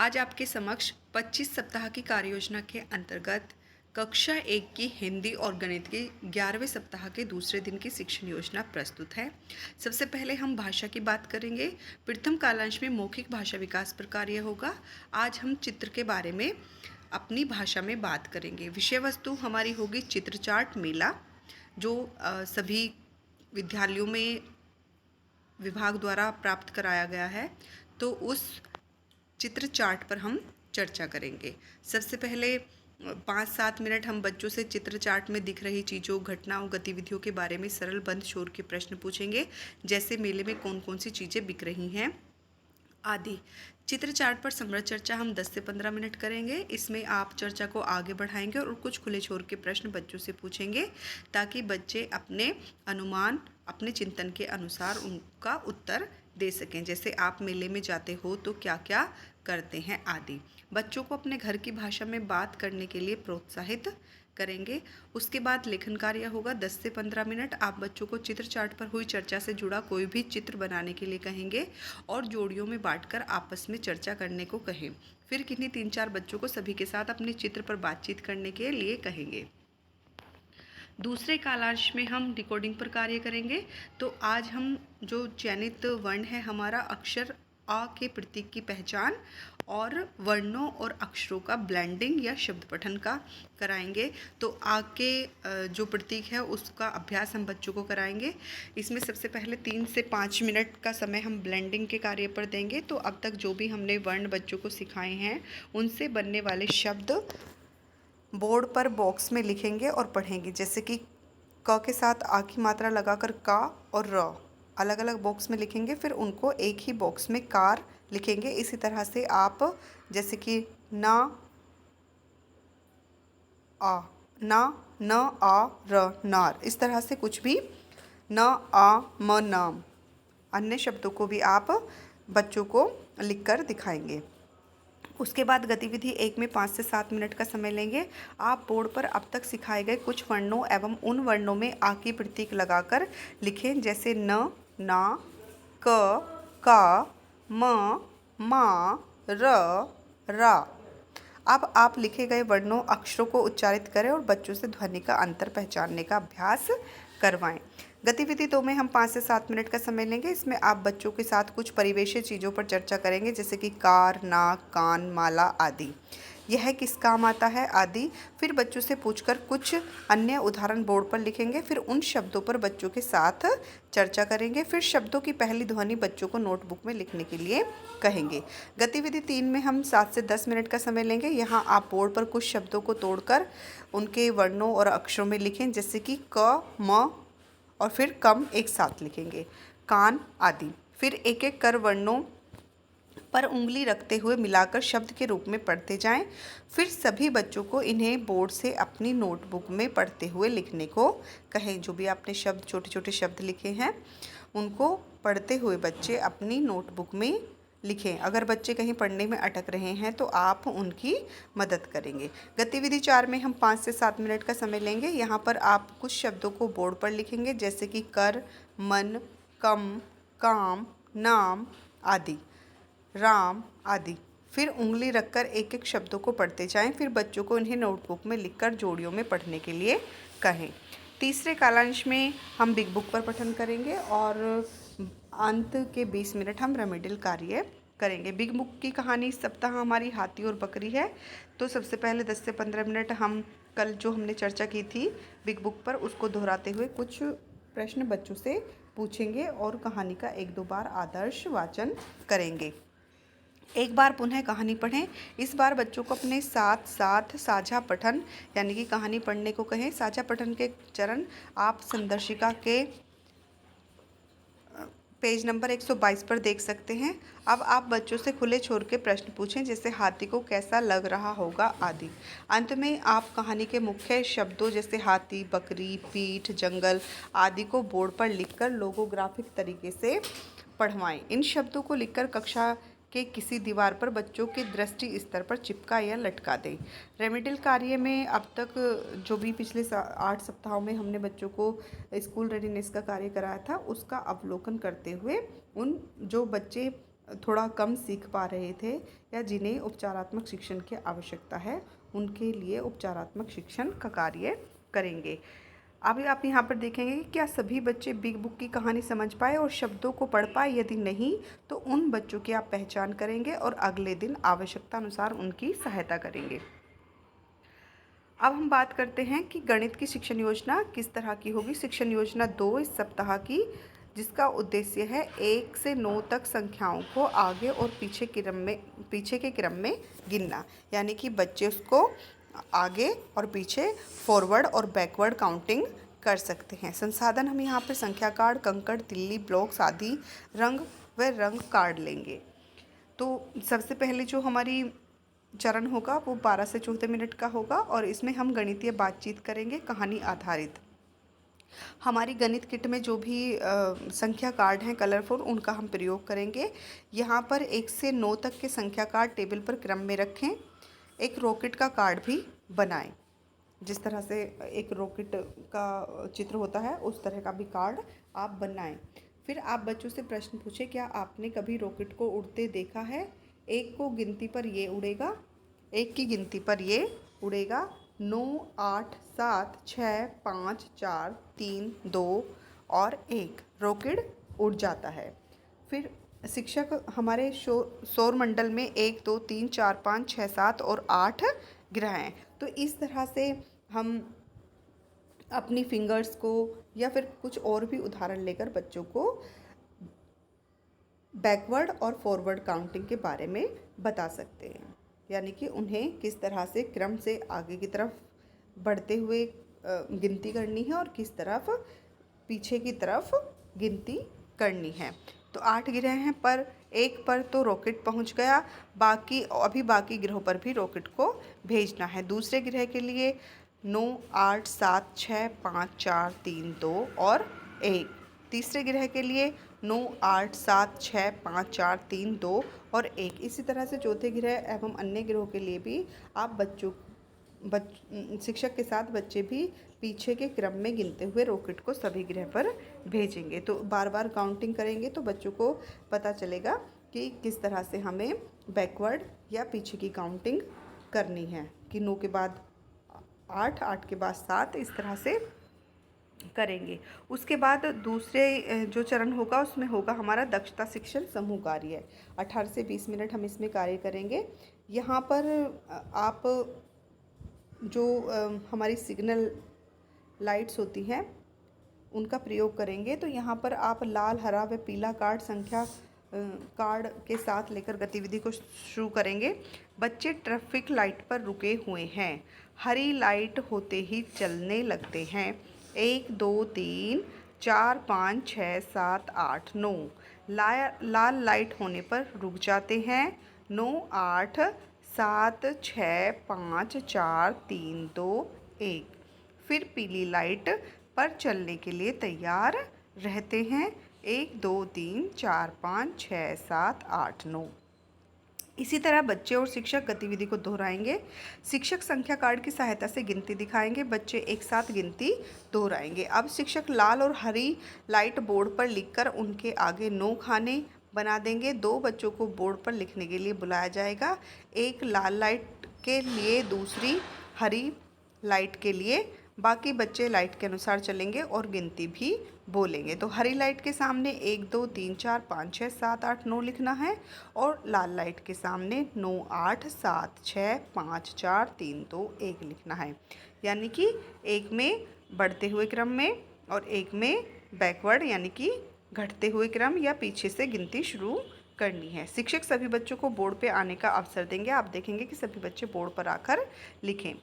आज आपके समक्ष 25 सप्ताह की कार्ययोजना के अंतर्गत कक्षा 1 की हिंदी और गणित के 11वें सप्ताह के दूसरे दिन की शिक्षण योजना प्रस्तुत है। सबसे पहले हम भाषा की बात करेंगे। प्रथम कालांश में मौखिक भाषा विकास पर कार्य होगा। आज हम चित्र के बारे में अपनी भाषा में बात करेंगे। विषय वस्तु हमारी होगी चित्र चार्ट मेला, जो सभी विद्यालयों में विभाग द्वारा प्राप्त कराया गया है। तो उस चित्र चार्ट पर हम चर्चा करेंगे। सबसे पहले 5-7 मिनट हम बच्चों से चित्र चार्ट में दिख रही चीज़ों, घटनाओं, गतिविधियों के बारे में सरल बंद शोर के प्रश्न पूछेंगे, जैसे मेले में कौन कौन सी चीज़ें बिक रही हैं आदि। चित्र चार्ट पर समग्र चर्चा हम 10 से 15 मिनट करेंगे। इसमें आप चर्चा को आगे बढ़ाएंगे और कुछ खुले छोर के प्रश्न बच्चों से पूछेंगे, ताकि बच्चे अपने अनुमान, अपने चिंतन के अनुसार उनका उत्तर दे सकें। जैसे आप मेले में जाते हो तो क्या क्या करते हैं आदि। बच्चों को अपने घर की भाषा में बात करने के लिए प्रोत्साहित करेंगे। उसके बाद लेखन कार्य होगा 10 से 15 मिनट। आप बच्चों को चित्र चार्ट पर हुई चर्चा से जुड़ा कोई भी चित्र बनाने के लिए कहेंगे और जोड़ियों में बांटकर आपस में चर्चा करने को कहें। फिर किन्हीं 3-4 बच्चों को सभी के साथ अपने चित्र पर बातचीत करने के लिए कहेंगे। दूसरे कालांश में हम डिकोडिंग पर कार्य करेंगे। तो आज हम जो चयनित वर्ण है हमारा अक्षर आ के प्रतीक की पहचान और वर्णों और अक्षरों का ब्लेंडिंग या शब्द पठन का कराएंगे। तो आ के जो प्रतीक है उसका अभ्यास हम बच्चों को कराएंगे। इसमें सबसे पहले 3 से 5 मिनट का समय हम ब्लेंडिंग के कार्य पर देंगे। तो अब तक जो भी हमने वर्ण बच्चों को सिखाए हैं उनसे बनने वाले शब्द बोर्ड पर बॉक्स में लिखेंगे और पढ़ेंगे। जैसे कि क के साथ आ की मात्रा लगाकर का और र अलग अलग बॉक्स में लिखेंगे, फिर उनको एक ही बॉक्स में कार लिखेंगे। इसी तरह से आप जैसे कि ना आ, ना, न आ र नार, इस तरह से कुछ भी न आ म नाम अन्य शब्दों को भी आप बच्चों को लिखकर दिखाएंगे। उसके बाद गतिविधि 1 में 5 से 7 मिनट का समय लेंगे। आप बोर्ड पर अब तक सिखाए गए कुछ वर्णों एवं उन वर्णों में आ की प्रतीक लगाकर लिखें, जैसे न, ना, क, का, म, मा, र, रा। अब आप लिखे गए वर्णों, अक्षरों को उच्चारित करें और बच्चों से ध्वनि का अंतर पहचानने का अभ्यास करवाएं। गतिविधि 2 में हम 5 से 7 मिनट का समय लेंगे। इसमें आप बच्चों के साथ कुछ परिवेशीय चीज़ों पर चर्चा करेंगे, जैसे कि कार, नाक, कान, माला आदि। यह किस काम आता है आदि। फिर बच्चों से पूछकर कुछ अन्य उदाहरण बोर्ड पर लिखेंगे। फिर उन शब्दों पर बच्चों के साथ चर्चा करेंगे। फिर शब्दों की पहली ध्वनि बच्चों को नोटबुक में लिखने के लिए कहेंगे। गतिविधि 3 में हम 7 से 10 मिनट का समय लेंगे। यहाँ आप बोर्ड पर कुछ शब्दों को तोड़कर उनके वर्णों और अक्षरों में लिखें, जैसे कि क, म और फिर कम एक साथ लिखेंगे, कान आदि। फिर एक एक कर वर्णों पर उंगली रखते हुए मिलाकर शब्द के रूप में पढ़ते जाएं। फिर सभी बच्चों को इन्हें बोर्ड से अपनी नोटबुक में पढ़ते हुए लिखने को कहें। जो भी आपने शब्द, छोटे छोटे शब्द लिखे हैं, उनको पढ़ते हुए बच्चे अपनी नोटबुक में लिखें। अगर बच्चे कहीं पढ़ने में अटक रहे हैं तो आप उनकी मदद करेंगे। गतिविधि 4 में हम 5 से 7 मिनट का समय लेंगे। यहाँ पर आप कुछ शब्दों को बोर्ड पर लिखेंगे, जैसे कि कर, मन, कम, काम, नाम आदि, राम आदि। फिर उंगली रखकर एक एक शब्दों को पढ़ते जाएं। फिर बच्चों को इन्हें नोटबुक में लिखकर जोड़ियों में पढ़ने के लिए कहें। तीसरे कालांश में हम बिग बुक पर पठन करेंगे और अंत के 20 मिनट हम रेमेडियल कार्य करेंगे। बिग बुक की कहानी इस सप्ताह हमारी हाथी और बकरी है। तो सबसे पहले 10 से 15 मिनट हम कल जो हमने चर्चा की थी बिग बुक पर, उसको दोहराते हुए कुछ प्रश्न बच्चों से पूछेंगे और कहानी का 1-2 बार आदर्श वाचन करेंगे। एक बार पुनः कहानी पढ़ें। इस बार बच्चों को अपने साथ साथ साझा पठन यानी कि कहानी पढ़ने को कहें। साझा पठन के चरण आप संदर्शिका के पेज नंबर 122 पर देख सकते हैं। अब आप बच्चों से खुले छोर के प्रश्न पूछें, जैसे हाथी को कैसा लग रहा होगा आदि। अंत में आप कहानी के मुख्य शब्दों जैसे हाथी, बकरी, पीठ, जंगल आदि को बोर्ड पर लिखकर लोगोग्राफिक तरीके से पढ़वाएं। इन शब्दों को लिखकर कक्षा के किसी दीवार पर बच्चों के दृष्टि स्तर पर चिपका या लटका दें। रेमेडियल कार्य में अब तक जो भी पिछले 8 सप्ताहों में हमने बच्चों को स्कूल रेडीनेस का कार्य कराया था, उसका अवलोकन करते हुए उन जो बच्चे थोड़ा कम सीख पा रहे थे या जिन्हें उपचारात्मक शिक्षण की आवश्यकता है, उनके लिए उपचारात्मक शिक्षण का कार्य करेंगे। अभी आप यहाँ पर देखेंगे कि क्या सभी बच्चे बिग बुक की कहानी समझ पाए और शब्दों को पढ़ पाए। यदि नहीं तो उन बच्चों की आप पहचान करेंगे और अगले दिन आवश्यकता अनुसार उनकी सहायता करेंगे। अब हम बात करते हैं कि गणित की शिक्षण योजना किस तरह की होगी। शिक्षण योजना 2 इस सप्ताह की, जिसका उद्देश्य है 1 से 9 तक संख्याओं को आगे और पीछे के क्रम में गिनना, यानी कि बच्चे उसको आगे और पीछे, फॉरवर्ड और बैकवर्ड काउंटिंग कर सकते हैं। संसाधन हम यहाँ पर संख्या कार्ड, कंकड़, तिल्ली, ब्लॉक्स आदि रंग कार्ड लेंगे। तो सबसे पहले जो हमारी चरण होगा वो 12 से 14 मिनट का होगा और इसमें हम गणितीय बातचीत करेंगे, कहानी आधारित। हमारी गणित किट में जो भी संख्या कार्ड हैं कलरफुल, उनका हम प्रयोग करेंगे। यहाँ पर 1 से 9 तक के संख्या कार्ड टेबल पर क्रम में रखें। एक रॉकेट का कार्ड भी बनाएं। जिस तरह से एक रॉकेट का चित्र होता है उस तरह का भी कार्ड आप बनाएं। फिर आप बच्चों से प्रश्न पूछें, क्या आपने कभी रॉकेट को उड़ते देखा है। एक की गिनती पर ये उड़ेगा 9, 8, 7, 6, 5, 4, 3, 2 और 1, रॉकेट उड़ जाता है। फिर शिक्षक हमारे सौर मंडल में 1, 2, 3, 4, 5, 6, 7 और 8 ग्रह हैं। तो इस तरह से हम अपनी फिंगर्स को या फिर कुछ और भी उदाहरण लेकर बच्चों को बैकवर्ड और फॉरवर्ड काउंटिंग के बारे में बता सकते हैं, यानी कि उन्हें किस तरह से क्रम से आगे की तरफ बढ़ते हुए गिनती करनी है और किस तरफ पीछे की तरफ गिनती करनी है। तो 8 ग्रह हैं, पर एक पर तो रॉकेट पहुंच गया, बाकी ग्रहों पर भी रॉकेट को भेजना है। दूसरे ग्रह के लिए 9, 8, 7, 6, 5, 4, 3, 2 और 1। तीसरे ग्रह के लिए 9, 8, 7, 6, 5, 4, 3, 2 और 1। इसी तरह से चौथे ग्रह एवं अन्य ग्रहों के लिए भी आप शिक्षक के साथ बच्चे भी पीछे के क्रम में गिनते हुए रॉकेट को सभी ग्रह पर भेजेंगे। तो बार बार काउंटिंग करेंगे तो बच्चों को पता चलेगा कि किस तरह से हमें बैकवर्ड या पीछे की काउंटिंग करनी है, कि 9 के बाद 8, 8 के बाद 7, इस तरह से करेंगे। उसके बाद दूसरे जो चरण होगा उसमें होगा हमारा दक्षता शिक्षण समूह कार्य। 18 से 20 मिनट हम इसमें कार्य करेंगे। यहाँ पर आप जो हमारी सिग्नल लाइट्स होती हैं उनका प्रयोग करेंगे। तो यहाँ पर आप लाल, हरा व पीला कार्ड संख्या कार्ड के साथ लेकर गतिविधि को शुरू करेंगे। बच्चे ट्रैफिक लाइट पर रुके हुए हैं, हरी लाइट होते ही चलने लगते हैं। 1, 2, 3, 4, 5, 6, 7, 8, 9 लाल लाइट होने पर रुक जाते हैं। 9, 8, 7, 6, 5, 4, 3, 2, 1। फिर पीली लाइट पर चलने के लिए तैयार रहते हैं। 1, 2, 3, 4, 5, 6, 7, 8, 9। इसी तरह बच्चे और शिक्षक गतिविधि को दोहराएंगे। शिक्षक संख्या कार्ड की सहायता से गिनती दिखाएंगे, बच्चे एक साथ गिनती दोहराएंगे। अब शिक्षक लाल और हरी लाइट बोर्ड पर लिखकर उनके आगे 9 खाने बना देंगे। 2 बच्चों को बोर्ड पर लिखने के लिए बुलाया जाएगा, एक लाल लाइट के लिए, दूसरी हरी लाइट के लिए। बाकी बच्चे लाइट के अनुसार चलेंगे और गिनती भी बोलेंगे। तो हरी लाइट के सामने 1, 2, 3, 4, 5, 6, 7, 8, 9 लिखना है और लाल लाइट के सामने 9, 8, 7, 6, 5, 4, 3, 2, 1 लिखना है। यानी कि एक में बढ़ते हुए क्रम में और एक में बैकवर्ड यानी कि घटते हुए क्रम या पीछे से गिनती शुरू करनी है। शिक्षक सभी बच्चों को बोर्ड पे आने का अवसर देंगे। आप देखेंगे कि सभी बच्चे बोर्ड पर आकर लिखें।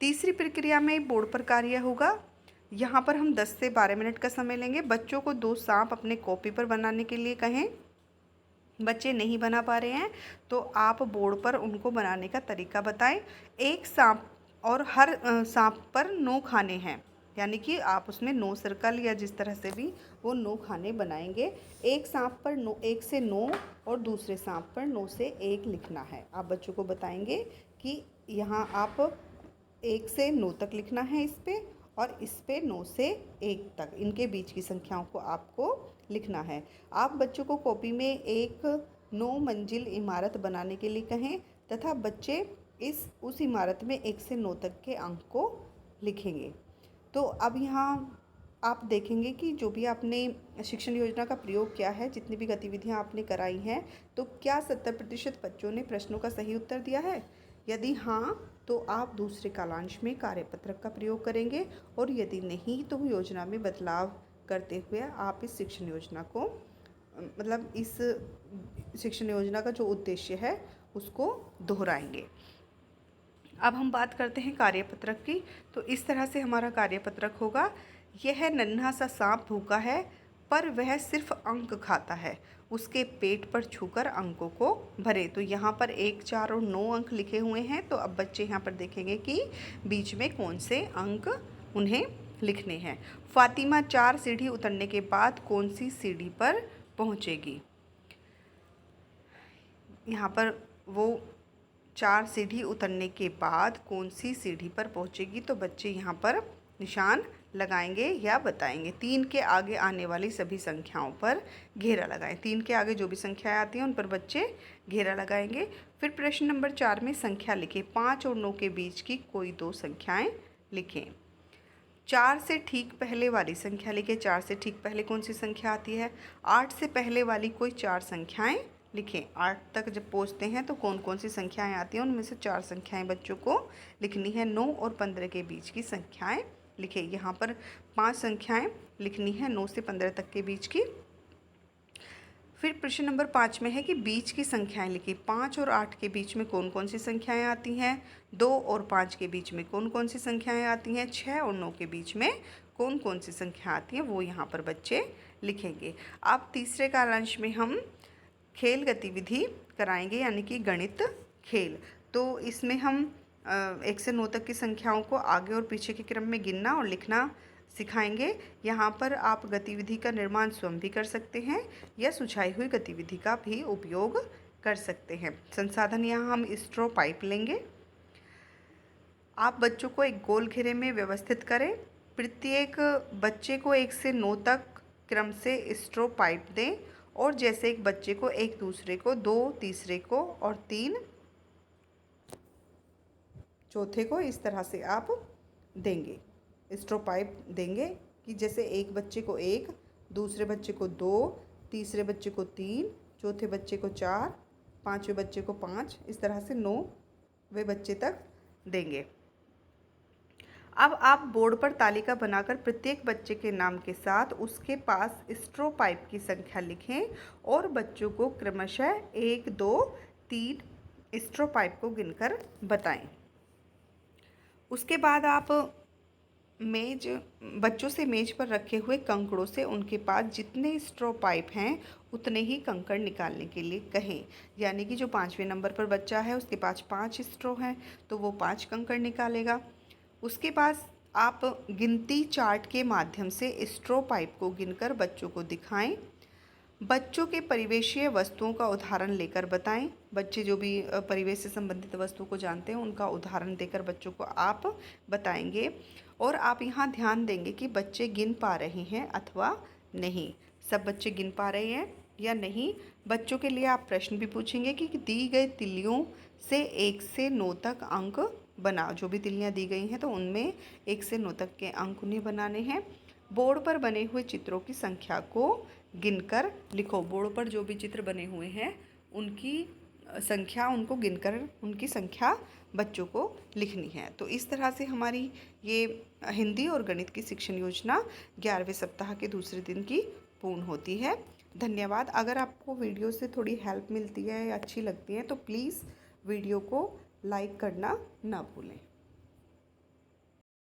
तीसरी प्रक्रिया में बोर्ड पर कार्य होगा। यहाँ पर हम 10 से 12 मिनट का समय लेंगे। बच्चों को 2 सांप अपने कॉपी पर बनाने के लिए कहें। बच्चे नहीं बना पा रहे हैं तो आप बोर्ड पर उनको बनाने का तरीका बताएं। एक सांप और हर सांप पर 9 खाने हैं, यानी कि आप उसमें 9 सर्कल या जिस तरह से भी वो 9 खाने बनाएंगे। एक सांप पर 1 से 9 और दूसरे सांप पर 9 से 1 लिखना है। आप बच्चों को बताएंगे कि यहाँ आप 1 से 9 तक लिखना है इस पे, और इस पे 9 से 1 तक, इनके बीच की संख्याओं को आपको लिखना है। आप बच्चों को कॉपी में 1, 9 मंजिल इमारत बनाने के लिए कहें तथा बच्चे उस इमारत में 1 से 9 तक के अंक को लिखेंगे। तो अब यहाँ आप देखेंगे कि जो भी आपने शिक्षण योजना का प्रयोग किया है, जितनी भी गतिविधियाँ आपने कराई हैं, तो क्या 70% बच्चों ने प्रश्नों का सही उत्तर दिया है? यदि हाँ, तो आप दूसरे कालांश में कार्यपत्रक का प्रयोग करेंगे, और यदि नहीं तो योजना में बदलाव करते हुए आप इस शिक्षण योजना को मतलब इस शिक्षण योजना का जो उद्देश्य है उसको दोहराएंगे। अब हम बात करते हैं कार्यपत्रक की। तो इस तरह से हमारा कार्यपत्रक होगा। यह नन्हा सा सांप भूखा है पर वह सिर्फ अंक खाता है, उसके पेट पर छूकर अंकों को भरे। तो यहाँ पर 1, 4 और 9 अंक लिखे हुए हैं। तो अब बच्चे यहाँ पर देखेंगे कि बीच में कौन से अंक उन्हें लिखने हैं। फातिमा 4 सीढ़ी उतरने के बाद कौन सी सीढ़ी पर पहुँचेगी? यहाँ पर वो 4 सीढ़ी उतरने के बाद कौन सी सीढ़ी पर पहुँचेगी, तो बच्चे यहाँ पर निशान लगाएंगे या बताएंगे। 3 के आगे आने वाली सभी संख्याओं पर घेरा लगाएं। 3 के आगे जो भी संख्याएं आती हैं उन पर बच्चे घेरा लगाएंगे। फिर प्रश्न नंबर 4 में संख्या लिखें। 5 और 9 के बीच की कोई 2 संख्याएं लिखें। 4 से ठीक पहले वाली संख्या लिखें। 4 से ठीक पहले कौन सी संख्या आती है? 8 से पहले वाली कोई 4 संख्याएं लिखें। 8 तक जब पहुंचते हैं तो कौन कौन सी संख्याएं आती हैं, उनमें से 4 संख्याएं बच्चों को लिखनी है। 9 और 15 के बीच की संख्याएं लिखें। यहाँ पर 5 संख्याएं लिखनी है 9 से 15 तक के बीच की। फिर प्रश्न नंबर 5 में है कि बीच की संख्याएं लिखी। 5 और 8 के बीच में कौन कौन सी संख्याएं आती हैं? 2 और 5 के बीच में कौन कौन सी संख्याएं आती हैं? 6 और 9 के बीच में कौन कौन सी संख्या आती हैं, वो यहाँ पर बच्चे लिखेंगे। अब तीसरे कालांश में हम खेल गतिविधि कराएंगे, यानी कि गणित खेल। तो इसमें हम 1 से 9 तक की संख्याओं को आगे और पीछे के क्रम में गिनना और लिखना सिखाएंगे। यहाँ पर आप गतिविधि का निर्माण स्वयं भी कर सकते हैं या सुझाई हुई गतिविधि का भी उपयोग कर सकते हैं। संसाधन यहाँ हम स्ट्रॉ पाइप लेंगे। आप बच्चों को एक गोल घेरे में व्यवस्थित करें। प्रत्येक बच्चे को 1 से 9 तक क्रम से स्ट्रॉ पाइप दें, और जैसे एक बच्चे को एक दूसरे को, 2 तीसरे को और 3 चौथे को, इस तरह से आप देंगे। स्ट्रॉ पाइप देंगे कि जैसे एक बच्चे को 1, दूसरे बच्चे को 2, तीसरे बच्चे को 3, चौथे बच्चे को 4, पाँचवें बच्चे को 5, इस तरह से 9वें बच्चे तक देंगे। अब आप बोर्ड पर तालिका बनाकर प्रत्येक बच्चे के नाम के साथ उसके पास स्ट्रॉ पाइप की संख्या लिखें और बच्चों को क्रमशः 1, 2, 3 स्ट्रॉ पाइप को गिनकर बताएं। उसके बाद आप बच्चों से मेज पर रखे हुए कंकड़ों से उनके पास जितने स्ट्रॉ पाइप हैं उतने ही कंकड़ निकालने के लिए कहें। यानी कि जो 5वें नंबर पर बच्चा है उसके पास 5 स्ट्रॉ हैं तो वो 5 कंकड़ निकालेगा। उसके पास आप गिनती चार्ट के माध्यम से स्ट्रॉ पाइप को गिनकर बच्चों को दिखाएं। बच्चों के परिवेशीय वस्तुओं का उदाहरण लेकर बताएं। बच्चे जो भी परिवेश से संबंधित वस्तुओं को जानते हैं उनका उदाहरण देकर बच्चों को आप बताएंगे। और आप यहाँ ध्यान देंगे कि बच्चे गिन पा रहे हैं अथवा नहीं। सब बच्चे गिन पा रहे हैं या नहीं। बच्चों के लिए आप प्रश्न भी पूछेंगे कि दी गई तिल्लियों से 1 से 9 तक अंक बनाओ। जो भी तिल्लियाँ दी गई हैं तो उनमें 1 से 9 तक के अंक उन्हें बनाने हैं। बोर्ड पर बने हुए चित्रों की संख्या को गिनकर लिखो। बोर्ड पर जो भी चित्र बने हुए हैं उनकी संख्या, उनको गिनकर उनकी संख्या बच्चों को लिखनी है। तो इस तरह से हमारी ये हिंदी और गणित की शिक्षण योजना 11वें सप्ताह के दूसरे दिन की पूर्ण होती है। धन्यवाद। अगर आपको वीडियो से थोड़ी हेल्प मिलती है या अच्छी लगती है तो प्लीज़ वीडियो को लाइक करना ना भूलें।